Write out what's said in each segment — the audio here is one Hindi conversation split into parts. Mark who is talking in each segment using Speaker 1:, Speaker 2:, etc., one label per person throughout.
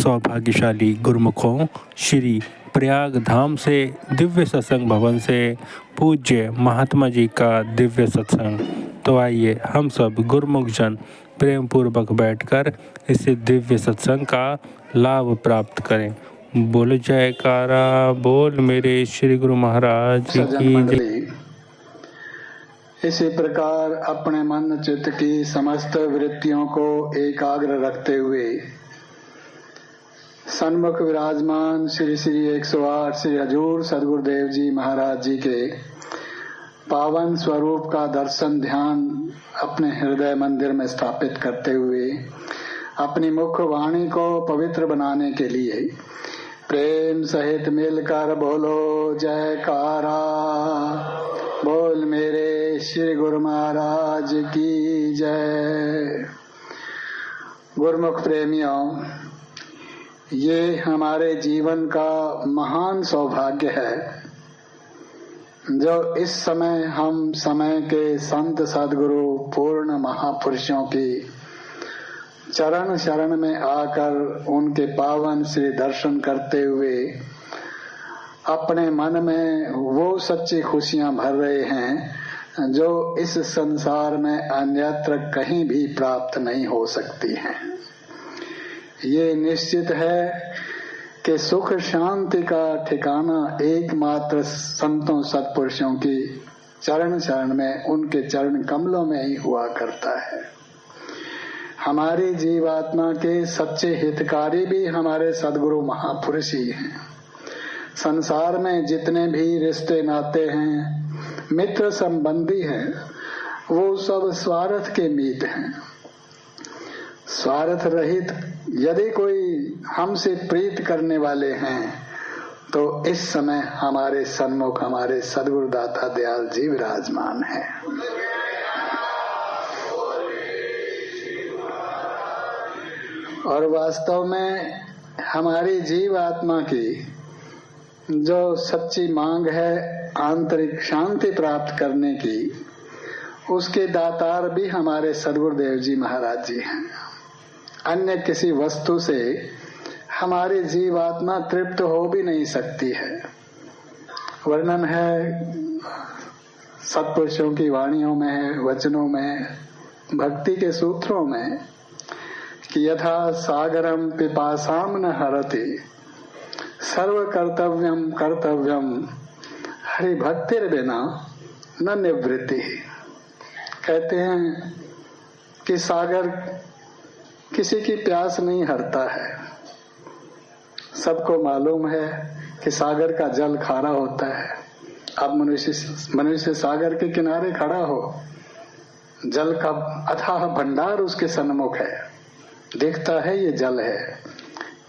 Speaker 1: सौभाग्यशाली गुरुमुखों, श्री प्रयाग धाम से दिव्य सत्संग भवन से पूज्य महात्मा जी का दिव्य सत्संग। तो आइए हम सब गुरुमुख जन प्रेम पूर्वक बैठकर इस दिव्य सत्संग का लाभ प्राप्त करें। बोल जयकारा बोल मेरे श्री गुरु महाराज की जय।
Speaker 2: इसी प्रकार अपने मन चित्त की समस्त वृत्तियों को एकाग्र रखते हुए सन्मुख विराजमान श्री श्री 108 श्री हजूर सदगुरुदेव जी महाराज जी के पावन स्वरूप का दर्शन ध्यान अपने हृदय मंदिर में स्थापित करते हुए अपनी मुख वाणी को पवित्र बनाने के लिए प्रेम सहित मिलकर बोलो जयकारा बोल मेरे श्री गुरु महाराज की जय। गुरुमुख प्रेमियों, ये हमारे जीवन का महान सौभाग्य है जो इस समय हम समय के संत सद्गुरु पूर्ण महापुरुषों की चरण शरण में आकर उनके पावन श्री दर्शन करते हुए अपने मन में वो सच्ची खुशियां भर रहे हैं जो इस संसार में अन्यत्र कहीं भी प्राप्त नहीं हो सकती हैं। ये निश्चित है कि सुख शांति का ठिकाना एकमात्र संतों सत्पुरुषों की चरण शरण में उनके चरण कमलों में ही हुआ करता है। हमारी जीवात्मा के सच्चे हितकारी भी हमारे सद्गुरु महापुरुष ही हैं। संसार में जितने भी रिश्ते नाते हैं, मित्र संबंधी हैं, वो सब स्वार्थ के मीत हैं। स्वार्थ रहित यदि कोई हमसे प्रीत करने वाले हैं तो इस समय हमारे सन्मुख हमारे सद्गुरुदाता दयाल जी विराजमान हैं। और वास्तव में हमारी जीव आत्मा की जो सच्ची मांग है आंतरिक शांति प्राप्त करने की, उसके दातार भी हमारे सद्गुरुदेव जी महाराज जी हैं। अन्य किसी वस्तु से हमारी जीवात्मा तृप्त हो भी नहीं सकती है। वर्णन है सत्पुरुषों की वाणियों में, वचनों में, भक्ति के सूत्रों में कि यथा सागरम पिपासाम न हरति सर्व कर्तव्यम कर्तव्यम हरि भक्तिर बिना न निवृत्ति। कहते हैं कि सागर किसी की प्यास नहीं हरता है। सबको मालूम है कि सागर का जल खारा होता है। अब मनुष्य सागर के किनारे खड़ा हो, जल का अथाह भंडार उसके सन्मुख है, दिखता है ये जल है,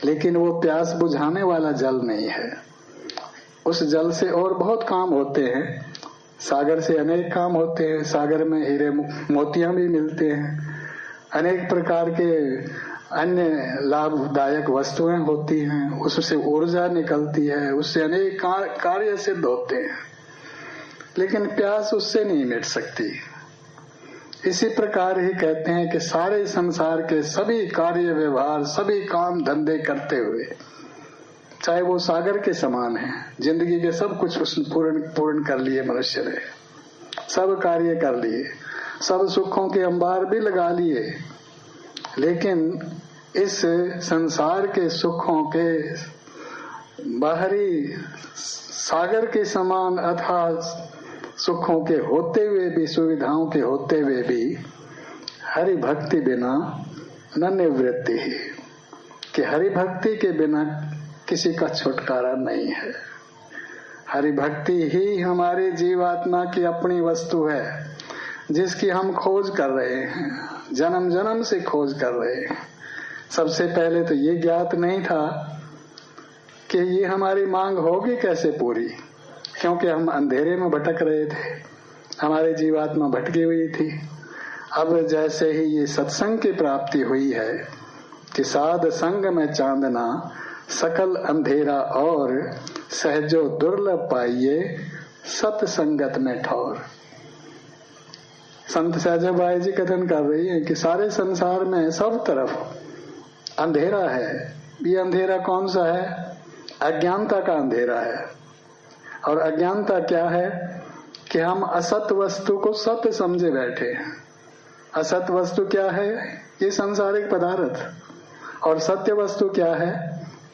Speaker 2: लेकिन वो प्यास बुझाने वाला जल नहीं है। उस जल से और बहुत काम होते हैं, सागर से अनेक काम होते हैं। सागर में हीरे मोतियां भी मिलते हैं, अनेक प्रकार के अन्य लाभदायक वस्तुएं होती हैं, उससे ऊर्जा निकलती है, उससे अनेक कार्य सिद्ध होते हैं, लेकिन प्यास उससे नहीं मिट सकती। इसी प्रकार ही कहते हैं कि सारे संसार के सभी कार्य व्यवहार, सभी काम धंधे करते हुए, चाहे वो सागर के समान है, जिंदगी के सब कुछ उसने पूर्ण कर लिए, मनुष्य ने सब कार्य कर लिए, सब सुखों के अंबार भी लगा लिए, लेकिन इस संसार के सुखों के बाहरी सागर के समान अथाह सुखों के होते हुए भी, सुविधाओं के होते हुए भी हरि भक्ति बिना न निवृत्ति ही, कि हरि भक्ति के बिना किसी का छुटकारा नहीं है। हरि भक्ति ही हमारी जीवात्मा की अपनी वस्तु है, जिसकी हम खोज कर रहे हैं, जन्म जन्म से खोज कर रहे हैं। सबसे पहले तो ये ज्ञात नहीं था कि ये हमारी मांग होगी कैसे पूरी, क्योंकि हम अंधेरे में भटक रहे थे, हमारी जीवात्मा भटकी हुई थी। अब जैसे ही ये सत्संग की प्राप्ति हुई है कि साध संग में चांदना सकल अंधेरा और सहजो दुर्लभ पाइये सत्संगत में ठौर। संत सहजाबाई जी कथन कर रही है कि सारे संसार में सब तरफ अंधेरा है, ये अंधेरा कौन सा है? अज्ञानता का अंधेरा है। और अज्ञानता क्या है कि हम असत वस्तु को सत्य समझे बैठे हैं। असत वस्तु क्या है? ये सांसारिक पदार्थ। और सत्य वस्तु क्या है?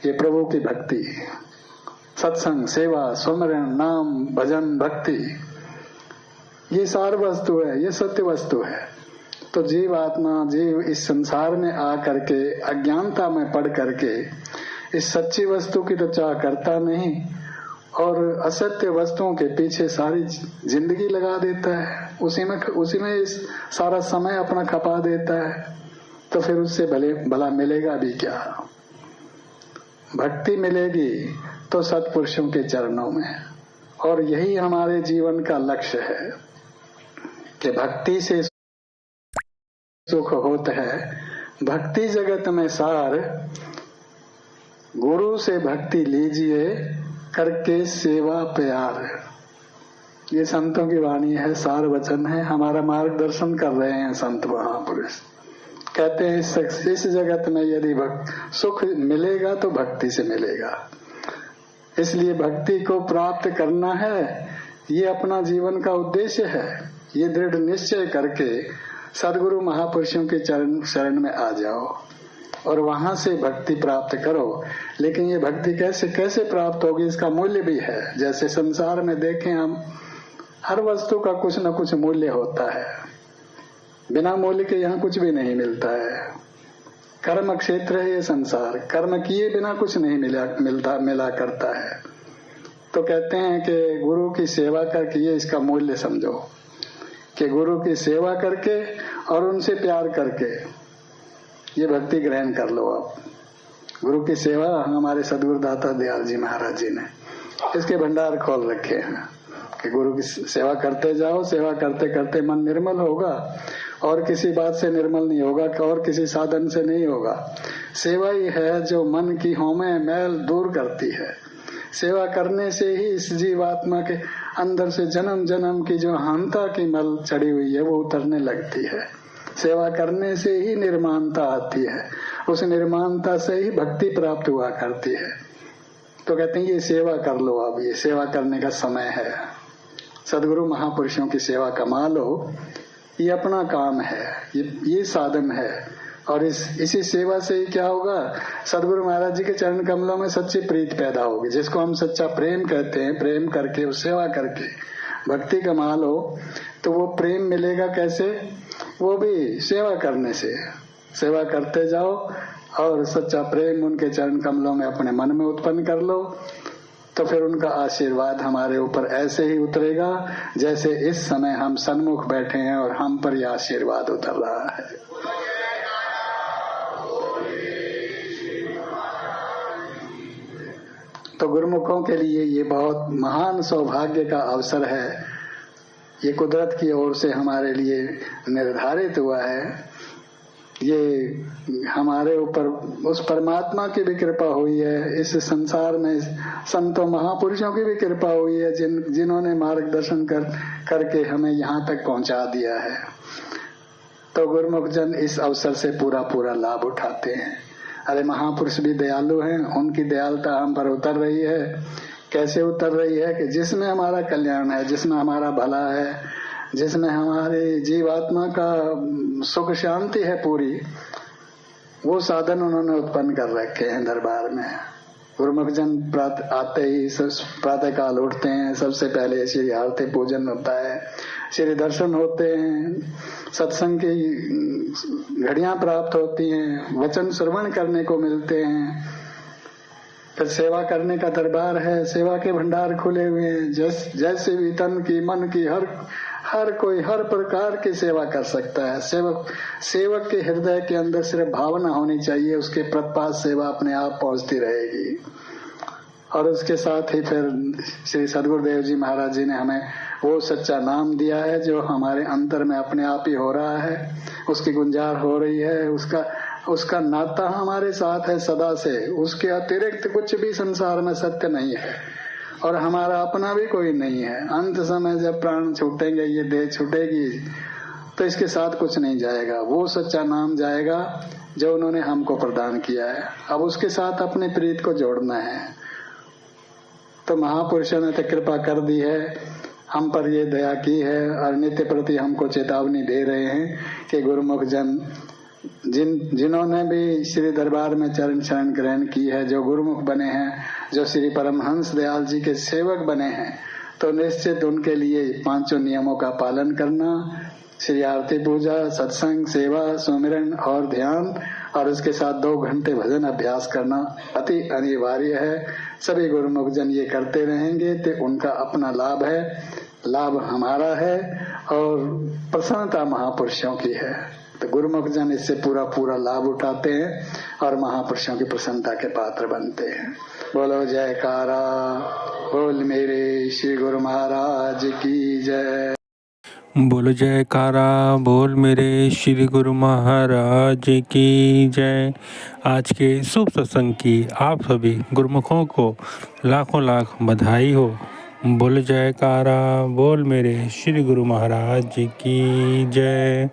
Speaker 2: ये प्रभु की भक्ति, सत्संग, सेवा, सुमरन, नाम, भजन, भक्ति, ये सार वस्तु है, ये सत्य वस्तु है। तो जीव आत्मा, जीव इस संसार में आ करके अज्ञानता में पड़ करके इस सच्ची वस्तु की तो चाह करता नहीं और असत्य वस्तुओं के पीछे सारी जिंदगी लगा देता है, उसी में इस सारा समय अपना खपा देता है। तो फिर उससे भला मिलेगा भी क्या? भक्ति मिलेगी तो सत्पुरुषों के चरणों में। और यही हमारे जीवन का लक्ष्य है कि भक्ति से सुख होता है। भक्ति जगत में सार, गुरु से भक्ति लीजिए करके सेवा प्यार। ये संतों की वाणी है, सार वचन है। हमारा मार्गदर्शन कर रहे हैं संत महापुरुष। कहते हैं इस जगत में यदि सुख मिलेगा तो भक्ति से मिलेगा। इसलिए भक्ति को प्राप्त करना है, ये अपना जीवन का उद्देश्य है। ये दृढ़ निश्चय करके सदगुरु महापुरुषों के शरण में आ जाओ और वहां से भक्ति प्राप्त करो। लेकिन ये भक्ति कैसे प्राप्त होगी, इसका मूल्य भी है। जैसे संसार में देखें हम, हर वस्तु का कुछ न कुछ मूल्य होता है। बिना मूल्य के यहाँ कुछ भी नहीं मिलता है। कर्म क्षेत्र है ये संसार, कर्म किए बिना कुछ नहीं मिला करता है। तो कहते हैं कि गुरु की सेवा करके, ये इसका मूल्य समझो कि गुरु की सेवा करके और उनसे प्यार करके ये भक्ति ग्रहण कर लो आप। गुरु की सेवा हमारे सदगुरु दाता दयाल जी महाराज जी ने इसके भंडार खोल रखे हैं कि गुरु की सेवा करते जाओ। सेवा करते करते मन निर्मल होगा और किसी बात से निर्मल नहीं होगा और किसी साधन से नहीं होगा। सेवा ही है जो मन की होमे मैल दूर करती है। सेवा करने से ही इस जीवात्मा के अंदर से जन्म जन्म की जो अहंता की मल चढ़ी हुई है वो उतरने लगती है। सेवा करने से ही निर्माणता आती है, उस निर्माणता से ही भक्ति प्राप्त हुआ करती है। तो कहते हैं ये सेवा कर लो, अब ये सेवा करने का समय है। सदगुरु महापुरुषों की सेवा कमा लो, ये अपना काम है, ये साधन है। और इसी सेवा से ही क्या होगा, सदगुरु महाराज जी के चरण कमलों में सच्ची प्रीत पैदा होगी, जिसको हम सच्चा प्रेम कहते हैं। प्रेम करके, उस सेवा करके भक्ति कमा लो तो वो प्रेम मिलेगा कैसे? वो भी सेवा करने से। सेवा करते जाओ और सच्चा प्रेम उनके चरण कमलों में अपने मन में उत्पन्न कर लो, तो फिर उनका आशीर्वाद हमारे ऊपर ऐसे ही उतरेगा जैसे इस समय हम सन्मुख बैठे हैं और हम पर यह आशीर्वाद उतर रहा है। तो गुरुमुखों के लिए ये बहुत महान सौभाग्य का अवसर है। ये कुदरत की ओर से हमारे लिए निर्धारित हुआ है। ये हमारे ऊपर उस परमात्मा की भी कृपा हुई है, इस संसार में संतों महापुरुषों की भी कृपा हुई है जिन्होंने मार्गदर्शन करके हमें यहाँ तक पहुँचा दिया है। तो गुरुमुख जन इस अवसर से पूरा लाभ उठाते हैं। अरे महापुरुष भी दयालु हैं, उनकी दयालुता हम पर उतर रही है। कैसे उतर रही है कि जिसमें हमारा कल्याण है, जिसमें हमारा भला है, जिसमें हमारे जीवात्मा का सुख शांति है पूरी, वो साधन उन्होंने उत्पन्न कर रखे हैं दरबार में। गुरुमुख जन आते ही प्रातः काल उठते हैं, सबसे पहले श्री आरती पूजन होता है, श्री दर्शन होते हैं, सत्संग की घड़ियां प्राप्त होती हैं, वचन श्रवण करने को मिलते हैं। फिर सेवा करने का दरबार है, सेवा के भंडार खुले हुए हैं। जैसे भी तन की मन की हर कोई हर प्रकार की सेवा कर सकता है। सेवक के हृदय के अंदर सिर्फ भावना होनी चाहिए, उसके प्रत्पाद सेवा अपने आप पहुंचती रहेगी। और उसके साथ ही फिर श्री सदगुरुदेव जी महाराज जी ने हमें वो सच्चा नाम दिया है जो हमारे अंतर में अपने आप ही हो रहा है, उसकी गुंजार हो रही है, उसका नाता हमारे साथ है सदा से। उसके अतिरिक्त कुछ भी संसार में सत्य नहीं है और हमारा अपना भी कोई नहीं है। अंत समय जब प्राण छूटेंगे, ये देह छूटेगी, तो इसके साथ कुछ नहीं जाएगा, वो सच्चा नाम जाएगा जो उन्होंने हमको प्रदान किया है। अब उसके साथ अपने प्रीत को जोड़ना है। तो महापुरुषों ने तो कृपा कर दी है, हम पर ये दया की है और नित्य प्रति हमको चेतावनी दे रहे हैं कि गुरुमुख जन जिन्होंने भी श्री दरबार में चरण शरण ग्रहण की है, जो गुरुमुख बने हैं, जो श्री परमहंस दयाल जी के सेवक बने हैं, तो निश्चित उनके लिए 5 नियमों का पालन करना, श्री आरती पूजा, सत्संग, सेवा, सुमिरन और ध्यान, और उसके साथ 2 घंटे भजन अभ्यास करना अति अनिवार्य है। सभी गुरुमुख जन ये करते रहेंगे तो उनका अपना लाभ है, लाभ हमारा है और प्रसन्नता महापुरुषों की है। तो गुरुमुख जन इससे पूरा लाभ उठाते हैं और महापुरुषों की प्रसन्नता के पात्र बनते हैं। बोलो जयकारा, बोल मेरे श्री गुरु महाराज की जय।
Speaker 1: बोलो जयकारा, बोल मेरे श्री गुरु महाराज की जय। आज के शुभ सत्संग की आप सभी गुरुमुखों को लाखों लाख बधाई हो। बोलो जयकारा, बोल मेरे श्री गुरु महाराज की जय।